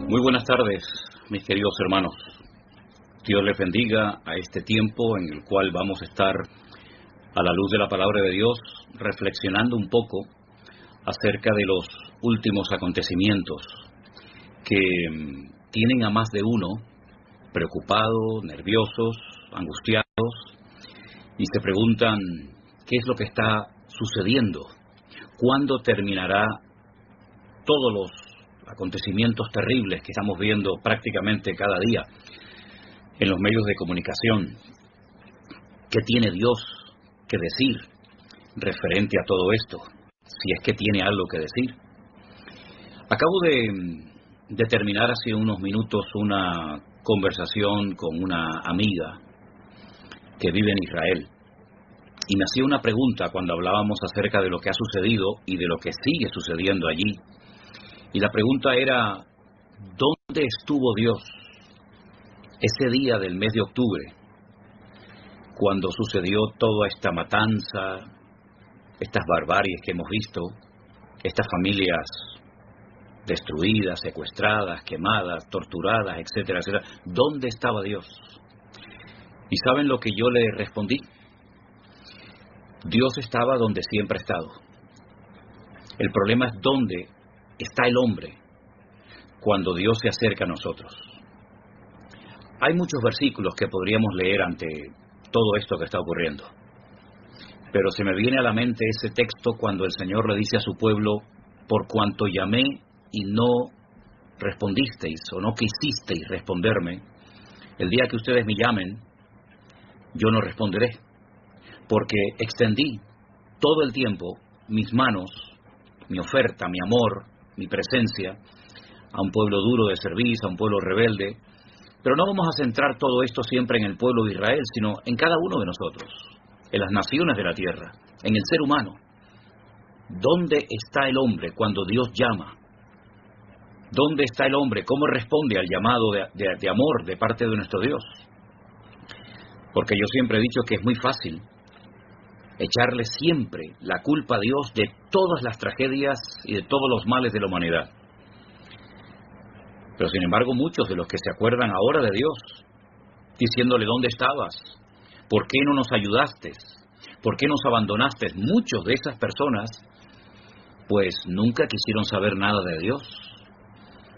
Muy buenas tardes, mis queridos hermanos. Dios les bendiga a este tiempo en el cual vamos a estar a la luz de la palabra de Dios, reflexionando un poco acerca de los últimos acontecimientos que tienen a más de uno preocupados, nerviosos, angustiados, y se preguntan qué es lo que está sucediendo, cuándo terminará todos los acontecimientos terribles que estamos viendo prácticamente cada día en los medios de comunicación. ¿Qué tiene Dios que decir referente a todo esto? Si es que tiene algo que decir. Acabo de terminar hace unos minutos una conversación con una amiga que vive en Israel, y me hacía una pregunta cuando hablábamos acerca de lo que ha sucedido y de lo que sigue sucediendo allí. Y la pregunta era, ¿dónde estuvo Dios ese día del mes de octubre, cuando sucedió toda esta matanza, estas barbaries que hemos visto, estas familias destruidas, secuestradas, quemadas, torturadas, etcétera, etcétera? ¿Dónde estaba Dios? ¿Y saben lo que yo le respondí? Dios estaba donde siempre ha estado. El problema es dónde está el hombre cuando Dios se acerca a nosotros. Hay muchos versículos que podríamos leer ante todo esto que está ocurriendo, pero se me viene a la mente ese texto cuando el Señor le dice a su pueblo: por cuanto llamé y no respondisteis, o no quisisteis responderme, el día que ustedes me llamen, yo no responderé, porque extendí todo el tiempo mis manos, mi oferta, mi amor, mi presencia a un pueblo duro de cerviz, a un pueblo rebelde. Pero no vamos a centrar todo esto siempre en el pueblo de Israel, sino en cada uno de nosotros, en las naciones de la tierra, en el ser humano. ¿Dónde está el hombre cuando Dios llama? ¿Dónde está el hombre? ¿Cómo responde al llamado de amor de parte de nuestro Dios? Porque yo siempre he dicho que es muy fácil echarle siempre la culpa a Dios de todas las tragedias y de todos los males de la humanidad. Pero sin embargo, muchos de los que se acuerdan ahora de Dios, diciéndole: ¿dónde estabas? ¿Por qué no nos ayudaste? ¿Por qué nos abandonaste? Muchos de esas personas, pues nunca quisieron saber nada de Dios.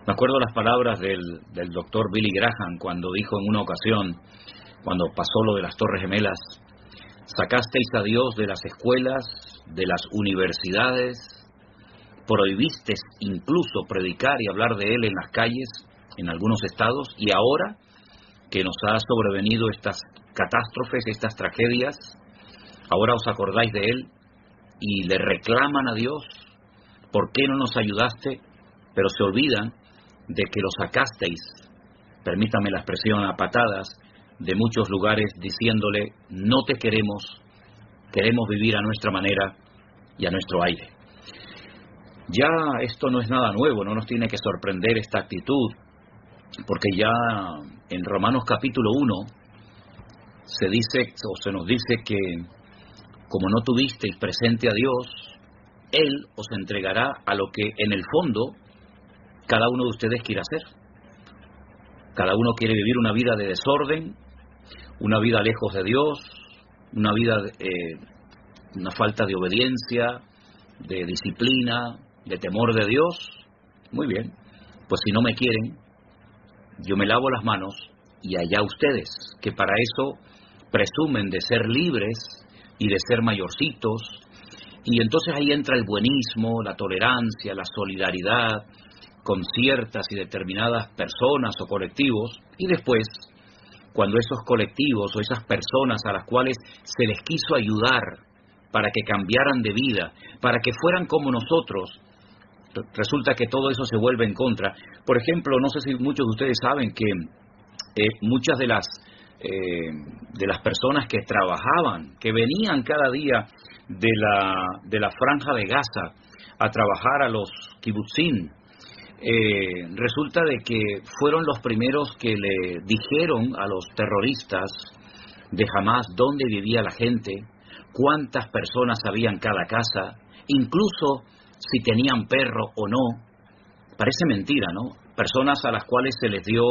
Me acuerdo las palabras del doctor Billy Graham cuando dijo en una ocasión, cuando pasó lo de las Torres Gemelas: sacasteis a Dios de las escuelas, de las universidades, prohibisteis incluso predicar y hablar de Él en las calles, en algunos estados, y ahora que nos ha sobrevenido estas catástrofes, estas tragedias, ahora os acordáis de Él y le reclaman a Dios: ¿por qué no nos ayudaste? Pero se olvidan de que lo sacasteis, permítame la expresión, a patadas de muchos lugares, diciéndole: no te queremos, queremos vivir a nuestra manera y a nuestro aire. Ya esto no es nada nuevo, no nos tiene que sorprender esta actitud, porque ya en Romanos capítulo 1 se dice, o se nos dice, que como no tuvisteis presente a Dios, Él os entregará a lo que en el fondo cada uno de ustedes quiere hacer. Cada uno quiere vivir una vida de desorden, una vida lejos de Dios, una vida, una falta de obediencia, de disciplina, de temor de Dios. Muy bien, pues si no me quieren, yo me lavo las manos y allá ustedes, que para eso presumen de ser libres y de ser mayorcitos. Y entonces ahí entra el buenismo, la tolerancia, la solidaridad con ciertas y determinadas personas o colectivos, y después, cuando esos colectivos o esas personas a las cuales se les quiso ayudar para que cambiaran de vida, para que fueran como nosotros, resulta que todo eso se vuelve en contra. Por ejemplo, no sé si muchos de ustedes saben que muchas de las personas que trabajaban, que venían cada día de la franja de Gaza a trabajar a los kibutzim, resulta de que fueron los primeros que le dijeron a los terroristas de Hamás dónde vivía la gente, cuántas personas había en cada casa, incluso si tenían perro o no. Parece mentira, ¿no? personas a las cuales se les dio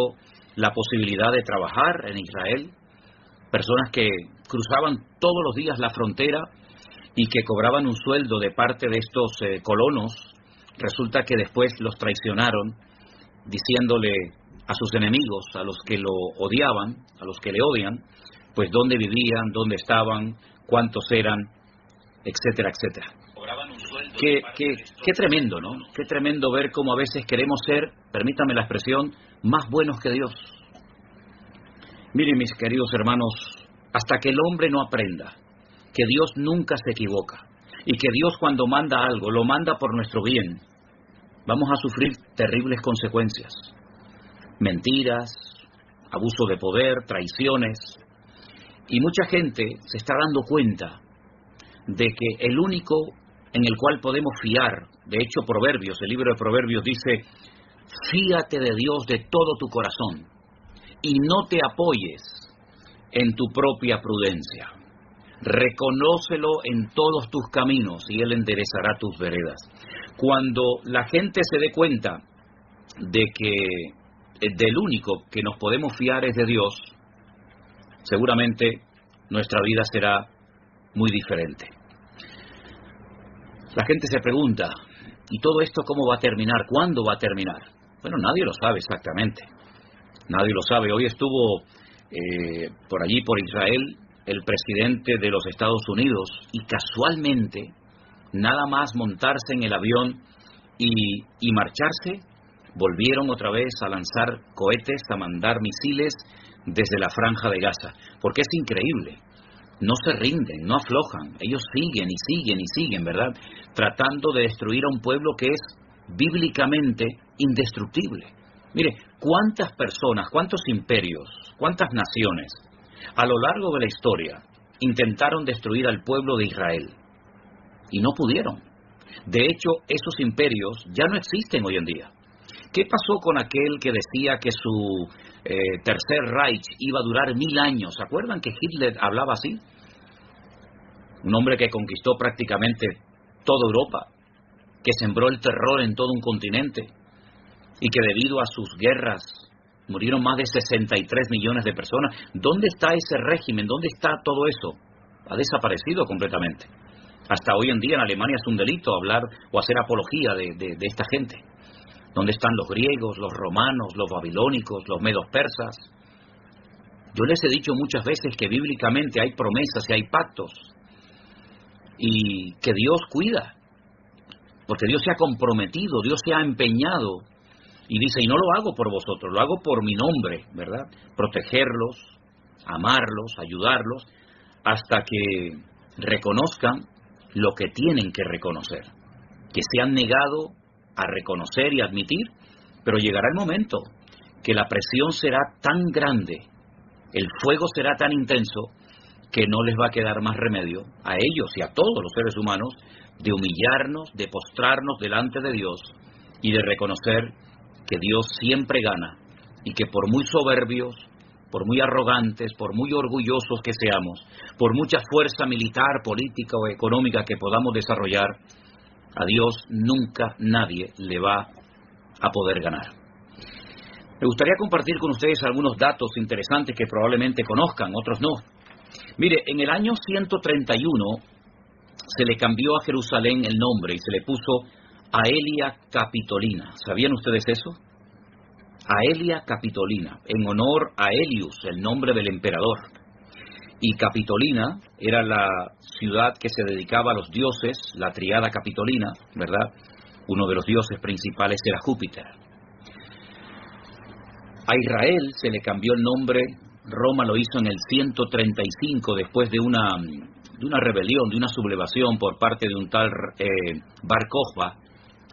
la posibilidad de trabajar en Israel, personas que cruzaban todos los días la frontera y que cobraban un sueldo de parte de estos colonos. Resulta que después los traicionaron, diciéndole a sus enemigos, a los que lo odiaban, a los que le odian, pues dónde vivían, dónde estaban, cuántos eran, etcétera, etcétera. Qué tremendo, ¿no? Qué tremendo ver cómo a veces queremos ser, permítame la expresión, más buenos que Dios. Miren, mis queridos hermanos, hasta que el hombre no aprenda que Dios nunca se equivoca y que Dios cuando manda algo lo manda por nuestro bien, vamos a sufrir terribles consecuencias. Mentiras, abuso de poder, traiciones. Y mucha gente se está dando cuenta de que el único en el cual podemos fiar, de hecho Proverbios, el libro de Proverbios dice, fíate de Dios de todo tu corazón y no te apoyes en tu propia prudencia. Reconócelo en todos tus caminos y Él enderezará tus veredas. Cuando la gente se dé cuenta de que del único que nos podemos fiar es de Dios, seguramente nuestra vida será muy diferente. La gente se pregunta, ¿y todo esto cómo va a terminar? ¿Cuándo va a terminar? Bueno, nadie lo sabe exactamente. Nadie lo sabe. Hoy estuvo por allí, por Israel, el presidente de los Estados Unidos y casualmente, nada más montarse en el avión y marcharse, volvieron otra vez a lanzar cohetes, a mandar misiles desde la Franja de Gaza. Porque es increíble. No se rinden, no aflojan. Ellos siguen y siguen y siguen, ¿verdad? Tratando de destruir a un pueblo que es bíblicamente indestructible. Mire, cuántas personas, cuántos imperios, cuántas naciones a lo largo de la historia intentaron destruir al pueblo de Israel y no pudieron. De hecho, esos imperios ya no existen hoy en día. ¿Qué pasó con aquel que decía que su tercer Reich iba a durar 1000 años? ¿Se acuerdan que Hitler hablaba así? Un hombre que conquistó prácticamente toda Europa, que sembró el terror en todo un continente y que debido a sus guerras murieron más de 63 millones de personas. ¿Dónde está ese régimen? ¿Dónde está todo eso? Ha desaparecido completamente. Hasta hoy en día en Alemania es un delito hablar o hacer apología de esta gente. ¿Dónde están los griegos, los romanos, los babilónicos, los medos persas? Yo les he dicho muchas veces que bíblicamente hay promesas y hay pactos y que Dios cuida, porque Dios se ha comprometido, Dios se ha empeñado y dice, y no lo hago por vosotros, lo hago por mi nombre, ¿verdad? Protegerlos, amarlos, ayudarlos, hasta que reconozcan lo que tienen que reconocer, que se han negado a reconocer y admitir, pero llegará el momento que la presión será tan grande, el fuego será tan intenso, que no les va a quedar más remedio a ellos y a todos los seres humanos de humillarnos, de postrarnos delante de Dios y de reconocer que Dios siempre gana y que por muy soberbios, por muy arrogantes, por muy orgullosos que seamos, por mucha fuerza militar, política o económica que podamos desarrollar, a Dios nunca nadie le va a poder ganar. Me gustaría compartir con ustedes algunos datos interesantes que probablemente conozcan, otros no. Mire, en el año 131 se le cambió a Jerusalén el nombre y se le puso Aelia Capitolina. ¿Sabían ustedes eso? Aelia Capitolina, en honor a Helios, el nombre del emperador. Y Capitolina era la ciudad que se dedicaba a los dioses, la triada capitolina, ¿verdad? Uno de los dioses principales era Júpiter. A Israel se le cambió el nombre, Roma lo hizo en el 135 después de una rebelión, de una sublevación por parte de un tal Bar Kokhba,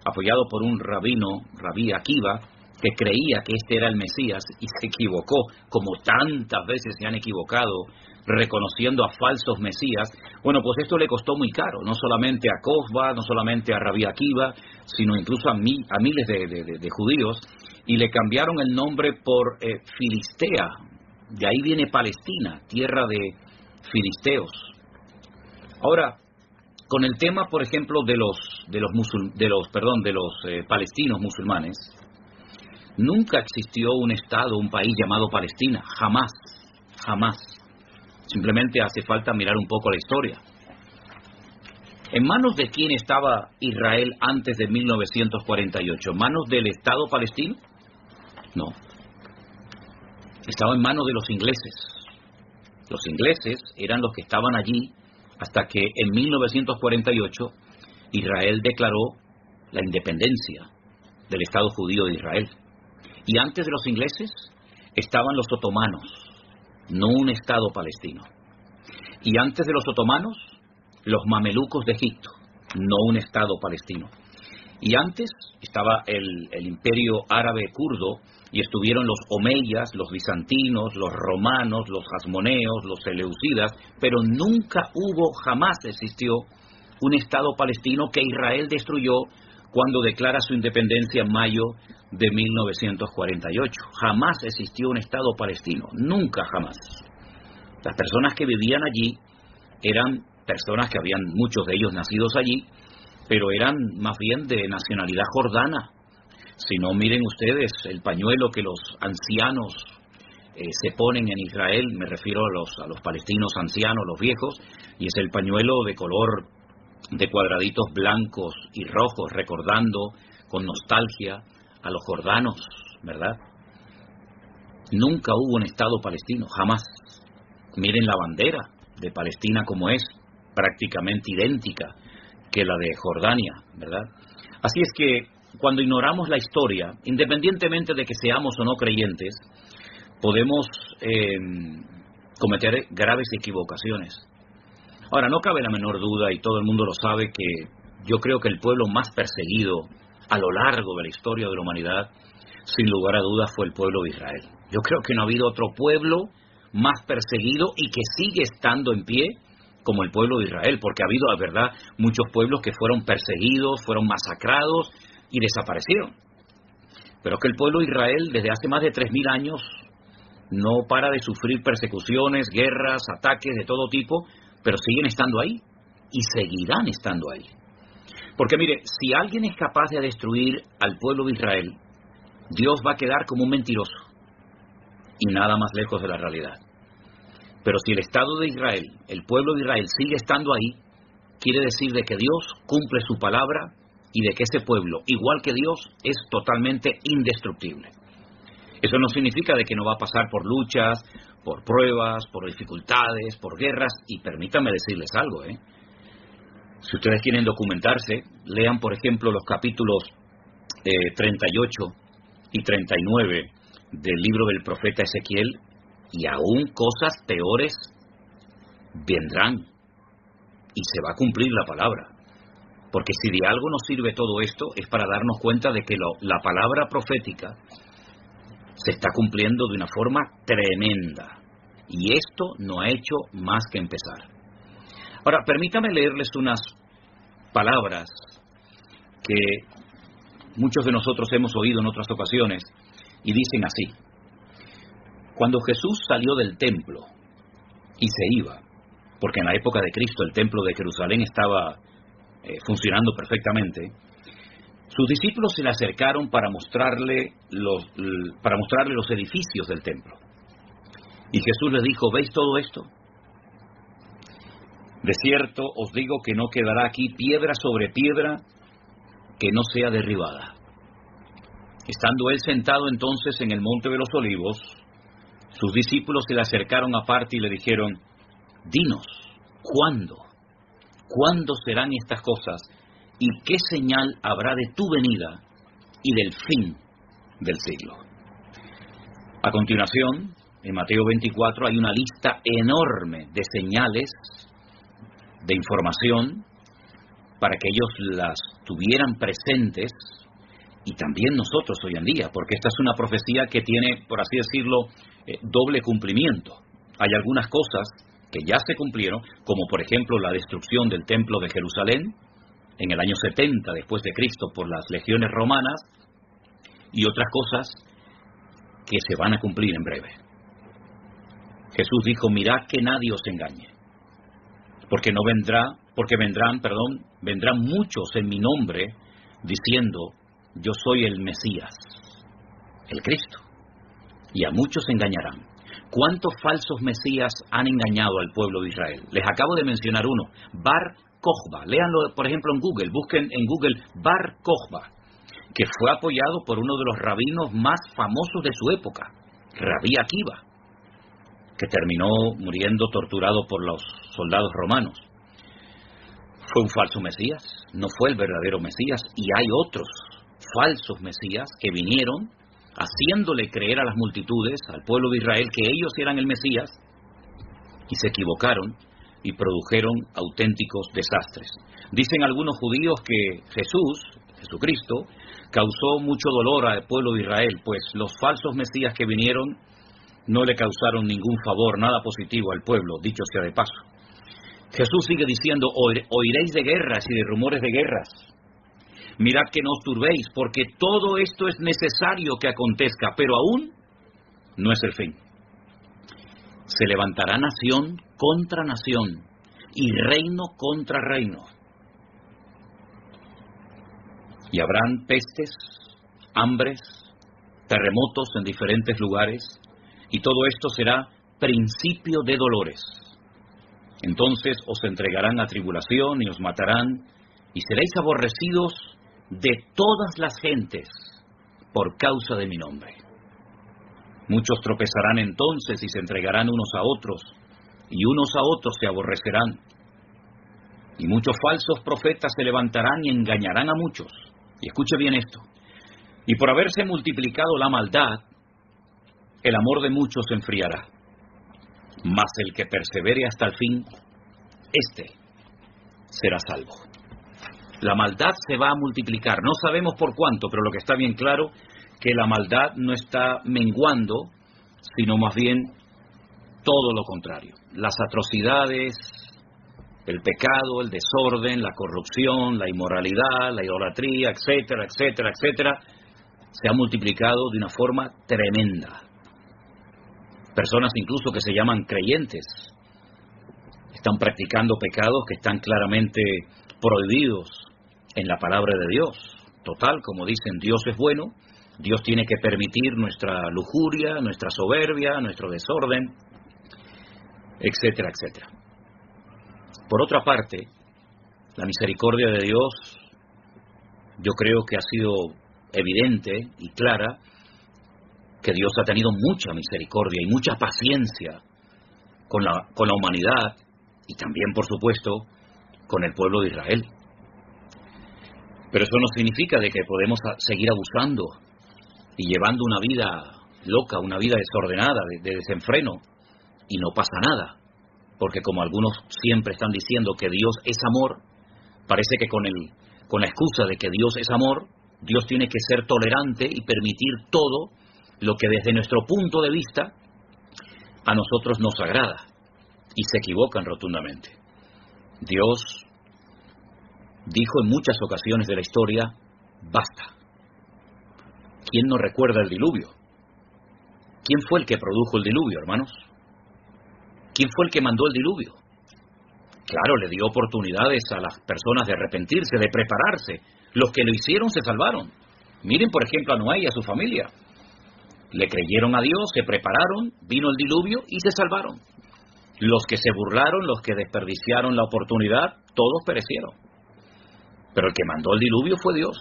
apoyado por un Rabí Akiva, que creía que este era el Mesías y se equivocó, como tantas veces se han equivocado, reconociendo a falsos Mesías. Bueno, pues esto le costó muy caro, no solamente a Kokhba, no solamente a Rabí Akiva, sino incluso a miles de judíos, y le cambiaron el nombre por Filistea. De ahí viene Palestina, tierra de filisteos. Ahora, con el tema, por ejemplo, de los palestinos musulmanes, Nunca existió un estado, un país llamado Palestina, jamás, jamás. Simplemente hace falta mirar un poco la historia. ¿En manos de quién estaba Israel antes de 1948? ¿En manos del Estado palestino? No. Estaba en manos de los ingleses. Los ingleses eran los que estaban allí hasta que en 1948 Israel declaró la independencia del Estado judío de Israel. Y antes de los ingleses estaban los otomanos, no un Estado palestino. Y antes de los otomanos, los mamelucos de Egipto, no un Estado palestino. Y antes estaba el imperio árabe kurdo, y estuvieron los omeyas, los bizantinos, los romanos, los hasmoneos, los seleucidas, pero nunca hubo, jamás existió un Estado palestino que Israel destruyó cuando declara su independencia en mayo de 1948. Jamás existió un Estado palestino, nunca, jamás. Las personas que vivían allí eran personas que habían, muchos de ellos nacidos allí, pero eran más bien de nacionalidad jordana. Si no, miren ustedes el pañuelo que los ancianos se ponen en Israel, me refiero a los palestinos ancianos, los viejos, y es el pañuelo de color de cuadraditos blancos y rojos, recordando con nostalgia a los jordanos, ¿verdad? Nunca hubo un Estado palestino, jamás. Miren la bandera de Palestina como es, prácticamente idéntica que la de Jordania, ¿verdad? Así es que cuando ignoramos la historia, independientemente de que seamos o no creyentes, podemos cometer graves equivocaciones. Ahora, no cabe la menor duda, y todo el mundo lo sabe, que yo creo que el pueblo más perseguido a lo largo de la historia de la humanidad, sin lugar a dudas, fue el pueblo de Israel. Yo creo que no ha habido otro pueblo más perseguido y que sigue estando en pie como el pueblo de Israel, porque ha habido, la verdad, muchos pueblos que fueron perseguidos, fueron masacrados y desaparecieron. Pero es que el pueblo de Israel, desde hace más de 3.000 años, no para de sufrir persecuciones, guerras, ataques de todo tipo, pero siguen estando ahí y seguirán estando ahí. Porque mire, si alguien es capaz de destruir al pueblo de Israel, Dios va a quedar como un mentiroso y nada más lejos de la realidad. Pero si el Estado de Israel, el pueblo de Israel sigue estando ahí, quiere decir de que Dios cumple su palabra y de que ese pueblo, igual que Dios, es totalmente indestructible. Eso no significa de que no va a pasar por luchas, por pruebas, por dificultades, por guerras, y permítanme decirles algo, Si ustedes quieren documentarse, lean por ejemplo los capítulos 38 y 39 del libro del profeta Ezequiel, y aún cosas peores vendrán, y se va a cumplir la palabra. Porque si de algo nos sirve todo esto, es para darnos cuenta de que la palabra profética se está cumpliendo de una forma tremenda. Y esto no ha hecho más que empezar. Ahora, permítame leerles unas palabras que muchos de nosotros hemos oído en otras ocasiones, y dicen así: cuando Jesús salió del templo y se iba, porque en la época de Cristo el templo de Jerusalén estaba funcionando perfectamente, sus discípulos se le acercaron para mostrarle los edificios del templo. Y Jesús les dijo: ¿veis todo esto? De cierto os digo que no quedará aquí piedra sobre piedra que no sea derribada. Estando él sentado entonces en el monte de los olivos, sus discípulos se le acercaron aparte y le dijeron: dinos, ¿cuándo serán estas cosas? ¿Y qué señal habrá de tu venida y del fin del siglo? A continuación, en Mateo 24 hay una lista enorme de señales, de información, para que ellos las tuvieran presentes, y también nosotros hoy en día, porque esta es una profecía que tiene, por así decirlo, doble cumplimiento. Hay algunas cosas que ya se cumplieron, como por ejemplo la destrucción del templo de Jerusalén en el año 70 después de Cristo por las legiones romanas, y otras cosas que se van a cumplir en breve. Jesús dijo: mirad que nadie os engañe, porque vendrán muchos en mi nombre diciendo: yo soy el Mesías, el Cristo. Y a muchos engañarán. ¿Cuántos falsos mesías han engañado al pueblo de Israel? Les acabo de mencionar uno, Bar Kokhba. Léanlo, por ejemplo, en Google. Busquen en Google Bar Kokhba, que fue apoyado por uno de los rabinos más famosos de su época, Rabí Akiva, que terminó muriendo torturado por los soldados romanos. Fue un falso mesías, no fue el verdadero mesías, y hay otros falsos mesías que vinieron haciéndole creer a las multitudes, al pueblo de Israel, que ellos eran el Mesías, y se equivocaron y produjeron auténticos desastres. Dicen algunos judíos que Jesucristo, causó mucho dolor al pueblo de Israel, pues los falsos mesías que vinieron no le causaron ningún favor, nada positivo al pueblo, dicho sea de paso. Jesús sigue diciendo, oiréis de guerras y de rumores de guerras. Mirad que no os turbéis, porque todo esto es necesario que acontezca, pero aún no es el fin. Se levantará nación contra nación y reino contra reino. Y habrán pestes, hambres, terremotos en diferentes lugares, y todo esto será principio de dolores. Entonces os entregarán a tribulación y os matarán, y seréis aborrecidos de todas las gentes por causa de mi nombre. Muchos tropezarán entonces y se entregarán unos a otros, y unos a otros se aborrecerán. Y muchos falsos profetas se levantarán y engañarán a muchos. Y escuche bien esto. Y por haberse multiplicado la maldad, el amor de muchos se enfriará. Mas el que persevere hasta el fin, éste será salvo. La maldad se va a multiplicar. No sabemos por cuánto, pero lo que está bien claro, que la maldad no está menguando, sino más bien todo lo contrario. Las atrocidades, el pecado, el desorden, la corrupción, la inmoralidad, la idolatría, etcétera, etcétera, etcétera, se ha multiplicado de una forma tremenda. Personas incluso que se llaman creyentes están practicando pecados que están claramente prohibidos en la palabra de Dios. Total, como dicen, Dios es bueno, Dios tiene que permitir nuestra lujuria, nuestra soberbia, nuestro desorden, etcétera, etcétera. Por otra parte, la misericordia de Dios, yo creo que ha sido evidente y clara, que Dios ha tenido mucha misericordia y mucha paciencia con la humanidad y también, por supuesto, con el pueblo de Israel. Pero eso no significa de que podemos seguir abusando y llevando una vida loca, una vida desordenada, de desenfreno, y no pasa nada. Porque como algunos siempre están diciendo que Dios es amor, parece que con la excusa de que Dios es amor, Dios tiene que ser tolerante y permitir todo lo que desde nuestro punto de vista a nosotros nos agrada. Y se equivocan rotundamente. Dios dijo en muchas ocasiones de la historia, basta. ¿Quién no recuerda el diluvio? ¿Quién fue el que produjo el diluvio, hermanos? ¿Quién fue el que mandó el diluvio? Claro, le dio oportunidades a las personas de arrepentirse, de prepararse. Los que lo hicieron se salvaron. Miren, por ejemplo, a Noé y a su familia. Le creyeron a Dios, se prepararon, vino el diluvio y se salvaron. Los que se burlaron, los que desperdiciaron la oportunidad, todos perecieron. Pero el que mandó el diluvio fue Dios.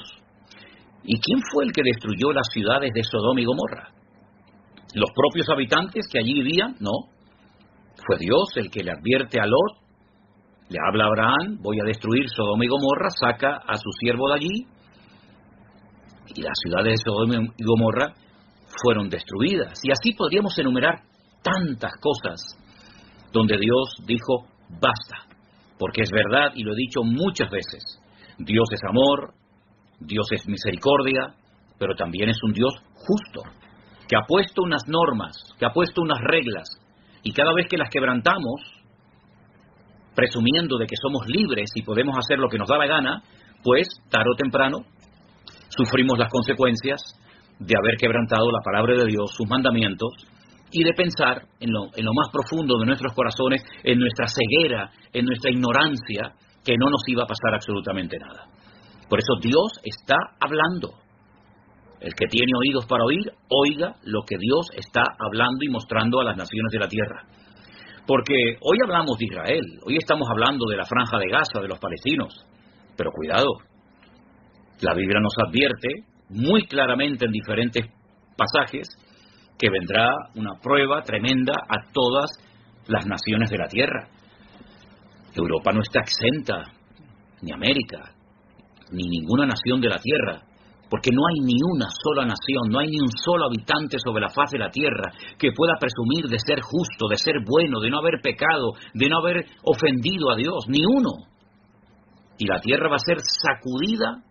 ¿Y quién fue el que destruyó las ciudades de Sodoma y Gomorra? ¿Los propios habitantes que allí vivían? No. Fue Dios el que le advierte a Lot, le habla a Abraham, voy a destruir Sodoma y Gomorra, saca a su siervo de allí, y las ciudades de Sodoma y Gomorra fueron destruidas. Y así podríamos enumerar tantas cosas donde Dios dijo, basta, porque es verdad, y lo he dicho muchas veces, Dios es amor, Dios es misericordia, pero también es un Dios justo, que ha puesto unas normas, que ha puesto unas reglas, y cada vez que las quebrantamos, presumiendo de que somos libres y podemos hacer lo que nos da la gana, pues, tarde o temprano, sufrimos las consecuencias de haber quebrantado la palabra de Dios, sus mandamientos, y de pensar en lo más profundo de nuestros corazones, en nuestra ceguera, en nuestra ignorancia, que no nos iba a pasar absolutamente nada. Por eso Dios está hablando. El que tiene oídos para oír, oiga lo que Dios está hablando y mostrando a las naciones de la tierra. Porque hoy hablamos de Israel, hoy estamos hablando de la Franja de Gaza, de los palestinos. Pero cuidado, la Biblia nos advierte muy claramente en diferentes pasajes que vendrá una prueba tremenda a todas las naciones de la tierra. Europa no está exenta, ni América, ni ninguna nación de la tierra, porque no hay ni una sola nación, no hay ni un solo habitante sobre la faz de la tierra que pueda presumir de ser justo, de ser bueno, de no haber pecado, de no haber ofendido a Dios, ni uno. Y la tierra va a ser sacudida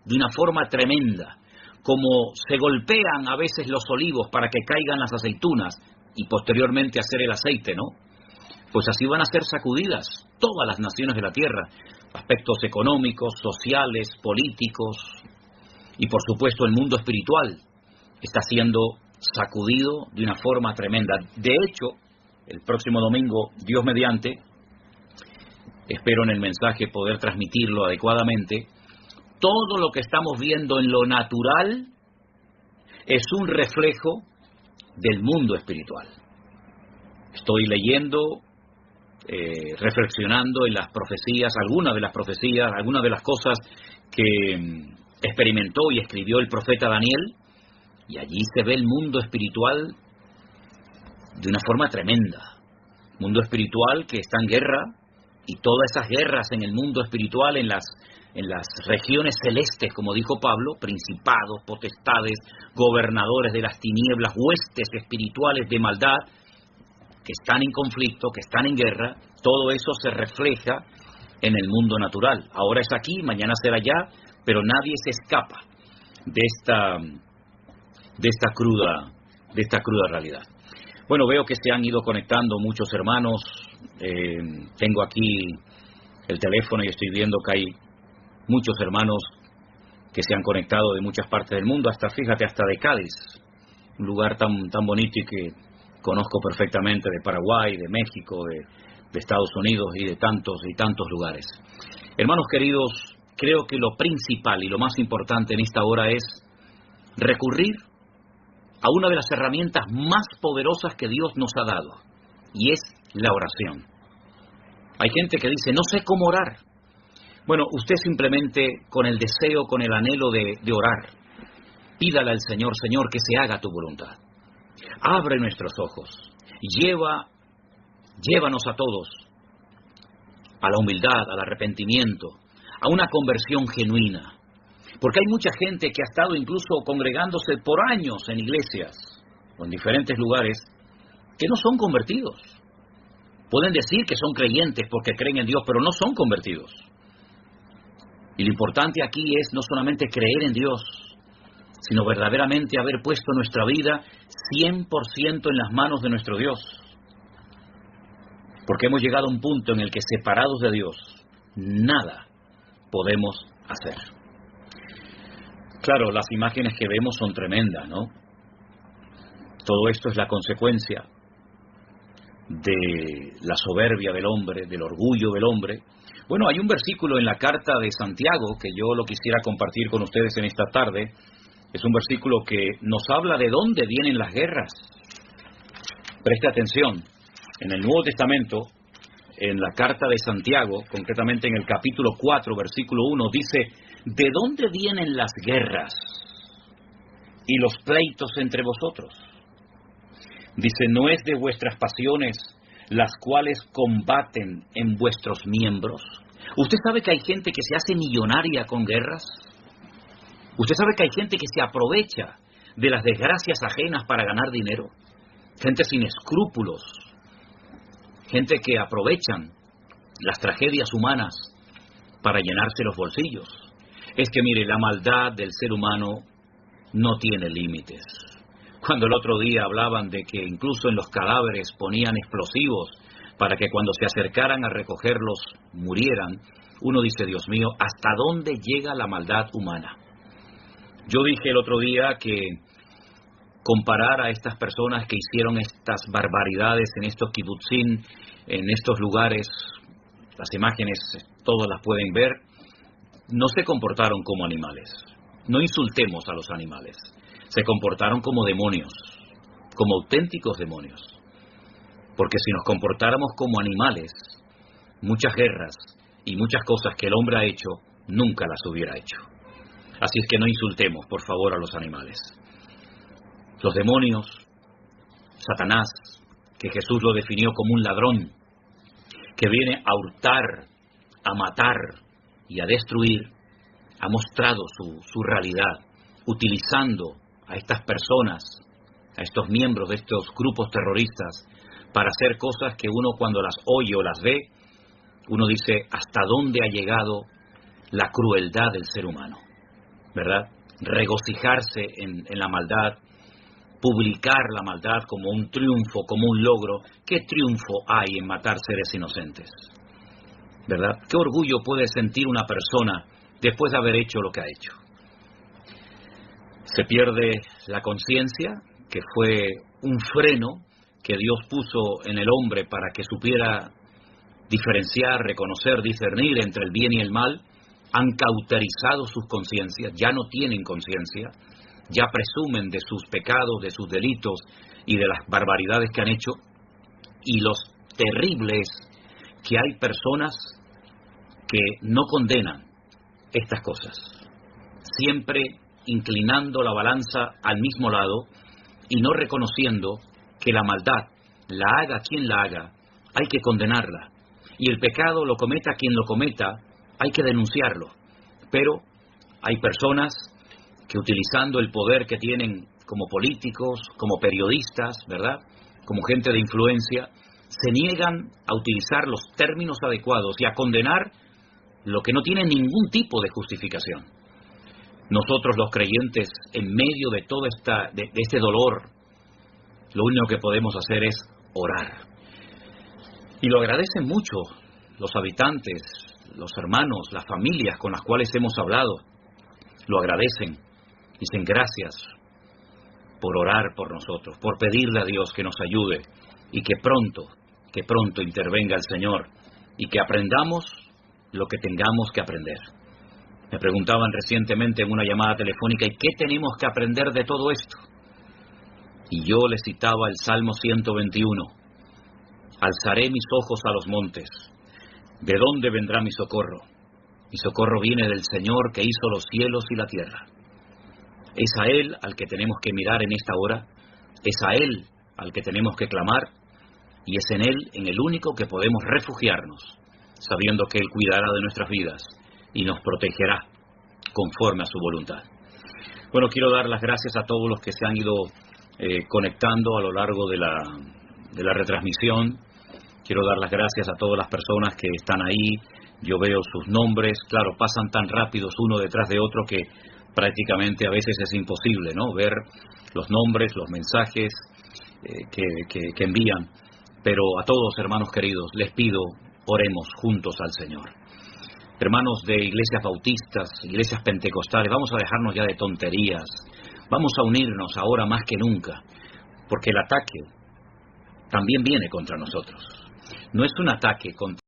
de una forma tremenda, como se golpean a veces los olivos para que caigan las aceitunas y posteriormente hacer el aceite, ¿no? Pues así van a ser sacudidas todas las naciones de la tierra, aspectos económicos, sociales, políticos, y por supuesto el mundo espiritual está siendo sacudido de una forma tremenda. De hecho, el próximo domingo, Dios mediante, espero en el mensaje poder transmitirlo adecuadamente, todo lo que estamos viendo en lo natural es un reflejo del mundo espiritual. Estoy leyendo, reflexionando en las profecías, algunas de las cosas que experimentó y escribió el profeta Daniel, y allí se ve el mundo espiritual de una forma tremenda. Mundo espiritual que está en guerra, y todas esas guerras en el mundo espiritual, en las regiones celestes, como dijo Pablo, principados, potestades, gobernadores de las tinieblas, huestes espirituales de maldad, que están en conflicto, que están en guerra, todo eso se refleja en el mundo natural. Ahora es aquí, mañana será allá, pero nadie se escapa de esta cruda realidad. Bueno, veo que se han ido conectando muchos hermanos. Tengo aquí el teléfono y estoy viendo que hay muchos hermanos que se han conectado de muchas partes del mundo, hasta de Cádiz, un lugar tan bonito y que conozco perfectamente, de Paraguay, de México, de Estados Unidos y de tantos lugares. Hermanos queridos, creo que lo principal y lo más importante en esta hora es recurrir a una de las herramientas más poderosas que Dios nos ha dado, y es la oración. Hay gente que dice, no sé cómo orar. Bueno, usted simplemente con el deseo, con el anhelo de orar, pídale al Señor, Señor, que se haga tu voluntad. Abre nuestros ojos, llévanos a todos a la humildad, al arrepentimiento, a una conversión genuina. Porque hay mucha gente que ha estado incluso congregándose por años en iglesias o en diferentes lugares que no son convertidos. Pueden decir que son creyentes porque creen en Dios, pero no son convertidos. Y lo importante aquí es no solamente creer en Dios, sino verdaderamente haber puesto nuestra vida 100% en las manos de nuestro Dios. Porque hemos llegado a un punto en el que separados de Dios, nada podemos hacer. Claro, las imágenes que vemos son tremendas, ¿no? Todo esto es la consecuencia de la soberbia del hombre, del orgullo del hombre. Bueno, hay un versículo en la carta de Santiago que yo lo quisiera compartir con ustedes en esta tarde. Es un versículo que nos habla de dónde vienen las guerras. Preste atención, en el Nuevo Testamento, en la carta de Santiago, concretamente en el capítulo 4, versículo 1, dice, ¿de dónde vienen las guerras y los pleitos entre vosotros? Dice, ¿no es de vuestras pasiones las cuales combaten en vuestros miembros? ¿Usted sabe que hay gente que se hace millonaria con guerras? ¿Usted sabe que hay gente que se aprovecha de las desgracias ajenas para ganar dinero? Gente sin escrúpulos, gente que aprovechan las tragedias humanas para llenarse los bolsillos. Es que mire, la maldad del ser humano no tiene límites. Cuando el otro día hablaban de que incluso en los cadáveres ponían explosivos para que cuando se acercaran a recogerlos murieran, uno dice, Dios mío, ¿hasta dónde llega la maldad humana? Yo dije el otro día que comparar a estas personas que hicieron estas barbaridades en estos kibutzim, en estos lugares, las imágenes todos las pueden ver, no se comportaron como animales. No insultemos a los animales. Se comportaron como demonios, como auténticos demonios. Porque si nos comportáramos como animales, muchas guerras y muchas cosas que el hombre ha hecho, nunca las hubiera hecho. Así es que no insultemos, por favor, a los animales. Los demonios, Satanás, que Jesús lo definió como un ladrón, que viene a hurtar, a matar y a destruir, ha mostrado su realidad, utilizando a estas personas, a estos miembros de estos grupos terroristas, para hacer cosas que uno cuando las oye o las ve, uno dice, ¿hasta dónde ha llegado la crueldad del ser humano? ¿Verdad? Regocijarse en la maldad, publicar la maldad como un triunfo, como un logro. ¿Qué triunfo hay en matar seres inocentes? ¿Verdad? ¿Qué orgullo puede sentir una persona después de haber hecho lo que ha hecho? Se pierde la conciencia, que fue un freno que Dios puso en el hombre para que supiera diferenciar, reconocer, discernir entre el bien y el mal. Han cauterizado sus conciencias, ya no tienen conciencia, ya presumen de sus pecados, de sus delitos y de las barbaridades que han hecho. Y lo terrible es que hay personas que no condenan estas cosas, siempre inclinando la balanza al mismo lado y no reconociendo que la maldad, la haga quien la haga, hay que condenarla. Y el pecado lo cometa quien lo cometa, hay que denunciarlo. Pero hay personas que utilizando el poder que tienen como políticos, como periodistas, ¿verdad?, como gente de influencia, se niegan a utilizar los términos adecuados y a condenar lo que no tiene ningún tipo de justificación. Nosotros los creyentes, en medio de todo este dolor, lo único que podemos hacer es orar. Y lo agradecen mucho los habitantes, los hermanos, las familias con las cuales hemos hablado. Lo agradecen. Dicen gracias por orar por nosotros, por pedirle a Dios que nos ayude y que pronto intervenga el Señor y que aprendamos lo que tengamos que aprender. Me preguntaban recientemente en una llamada telefónica, ¿y qué tenemos que aprender de todo esto? Y yo les citaba el Salmo 121. Alzaré mis ojos a los montes. ¿De dónde vendrá mi socorro? Mi socorro viene del Señor que hizo los cielos y la tierra. Es a Él al que tenemos que mirar en esta hora, es a Él al que tenemos que clamar, y es en Él en el único que podemos refugiarnos, sabiendo que Él cuidará de nuestras vidas y nos protegerá conforme a su voluntad. Bueno, quiero dar las gracias a todos los que se han ido conectando a lo largo de la retransmisión. Quiero dar las gracias a todas las personas que están ahí. Yo veo sus nombres, claro, pasan tan rápidos uno detrás de otro que prácticamente a veces es imposible, ¿no?, ver los nombres, los mensajes que envían. Pero a todos, hermanos queridos, les pido, oremos juntos al Señor. Hermanos de iglesias bautistas, iglesias pentecostales, vamos a dejarnos ya de tonterías. Vamos a unirnos ahora más que nunca, porque el ataque también viene contra nosotros. No es un ataque contra